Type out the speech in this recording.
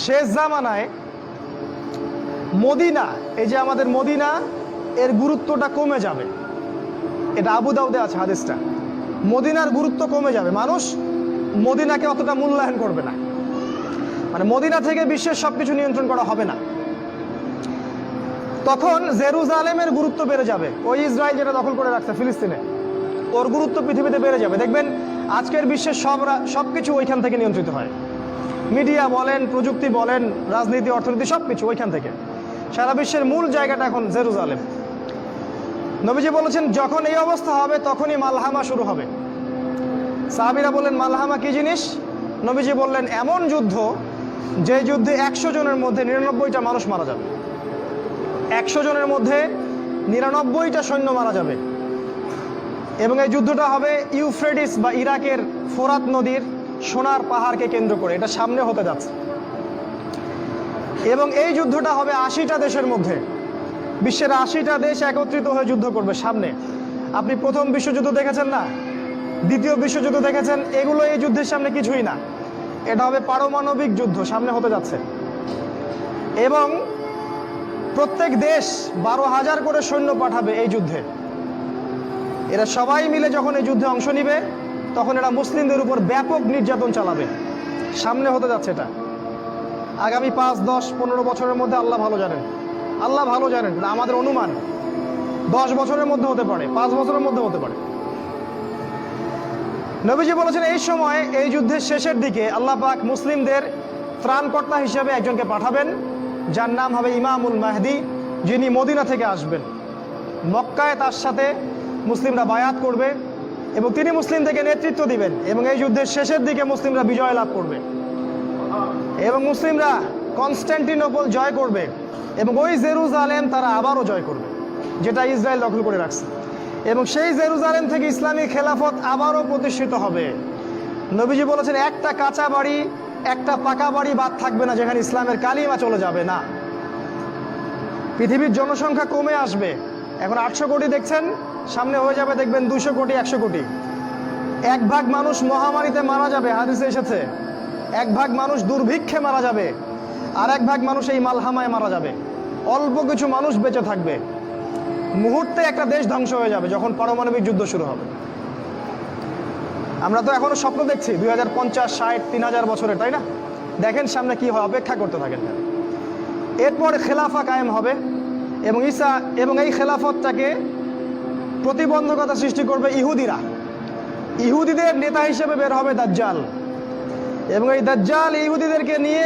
শেষ জামানায় মদিনা, এই যে আমাদের মদিনা, এর গুরুত্বটা কমে যাবে। এটা আবু দাউদে আছে হাদিসটা। মদিনার গুরুত্ব কমে যাবে, মানুষ মদিনাকে অতটা মূল্যায়ন করবে না। মানে মদিনা থেকে বিশ্বের সবকিছু নিয়ন্ত্রণ করা হবে না। তখন জেরুজালেমের গুরুত্ব বেড়ে যাবে। ওই ইসরায়েল যেটা দখল করে রাখছে ফিলিস্তিনে, ওর গুরুত্ব পৃথিবীতে বেড়ে যাবে। দেখবেন আজকের বিশ্বের সবকিছু ওইখান থেকে নিয়ন্ত্রিত হয়। মিডিয়া বলেন, প্রযুক্তি বলেন, রাজনীতি, অর্থনীতি, সবকিছু ওইখান থেকে। সারা বিশ্বের মূল জায়গাটা এখন জেরুজালেম। নবীজি বলেছেন যখন এই অবস্থা হবে তখনই মালহামা শুরু হবে। সাহাবীরা বললেন মালহামা কি জিনিস? নবীজি বললেন এমন যুদ্ধ যে যুদ্ধে 100 জনের মধ্যে 99টা মানুষ মারা যাবে। 100 জনের মধ্যে 99টা সৈন্য মারা যাবে। এবং এই যুদ্ধটা হবে ইউফ্রেটিস বা ইরাকের ফোরাত নদীর সোনার পাহাড়কে কেন্দ্র করে। এটা সামনে হতে যাচ্ছে। এবং এই যুদ্ধটা হবে 80টা দেশের মধ্যে। বিশ্বের 80টা দেশ একত্রিত হয়ে যুদ্ধ করবে সামনে। আপনি প্রথম বিশ্বযুদ্ধ দেখেছেন না, দ্বিতীয় বিশ্বযুদ্ধ দেখেছেন, এগুলো এই যুদ্ধের সামনে কিছুই না। এটা হবে পারমাণবিক যুদ্ধ, সামনে হতে যাচ্ছে। এবং প্রত্যেক দেশ 12,000 করে সৈন্য পাঠাবে এই যুদ্ধে। এরা সবাই মিলে যখন এই যুদ্ধে অংশ নিবে তখন এরা মুসলিমদের উপর ব্যাপক নির্যাতন চালাবে। সামনে হতে যাচ্ছে এটা। আগামী 5, 10, 15 বছরের মধ্যে আল্লাহ ভালো জানেন। আল্লাহ ভালো জানেন, আমাদের অনুমান 10 বছরের মধ্যে হতে পারে, 5 বছরের মধ্যে হতে পারে। নবীজি বলেছেন এই সময়, এই যুদ্ধের শেষের দিকে আল্লাহ পাক মুসলিমদের ত্রাণকর্তা হিসেবে একজনকে পাঠাবেন, যার নাম হবে ইমামুল মাহদি, যিনি মদিনা থেকে আসবেন। মক্কায় তার সাথে মুসলিমরা বায়াত করবে এবং তিনি মুসলিমদেরকে নেতৃত্ব দিবেন। এবং এই যুদ্ধের শেষের দিকে মুসলিমরা বিজয় লাভ করবে এবং মুসলিমরা কনস্ট্যান্টিনোপল জয় করবে এবং ওই জেরুজালেম তারা আবারও জয় করবে, যেটা ইসরায়েল দখল করে রাখছে। এবং সেই জেরুজালেম থেকে ইসলামী খেলাফত আবারও প্রতিষ্ঠিত হবে। নবীজি বলেছেন একটা কাঁচা বাড়ি, একটা পাকা বাড়ি বাদ থাকবে না যেখানে ইসলামের কালিমা চলে যাবে না। পৃথিবীর জনসংখ্যা কমে আসবে। এখন 800 কোটি দেখছেন, সামনে হয়ে যাবে দেখবেন 200 কোটি, 100 কোটি। 1 ভাগ মানুষ মহামারীতে মারা যাবে, হাদিসে এসেছে। 1 ভাগ মানুষ দুর্ভিক্ষে মারা যাবে, আর 1 ভাগ মানুষ এই মালহামায় মারা যাবে। অল্প কিছু মানুষ বেঁচে থাকবে। মুহূর্তে একটা দেশ ধ্বংস হয়ে যাবে যখন পারমাণবিক যুদ্ধ শুরু হবে। আমরা তো এখনো স্বপ্ন দেখছি 2050, 60, 3000 বছরে, তাই না? দেখেন সামনে কি হয়, অপেক্ষা করতে থাকেন। এরপর খেলাফা কায়েম হবে এবং এই খেলাফতটাকে প্রতিবন্ধকতা সৃষ্টি করবে ইহুদিরা। ইহুদিদের নেতা হিসেবে বের হবে দাজ্জাল এবং এই দাজ্জাল ইহুদিদেরকে নিয়ে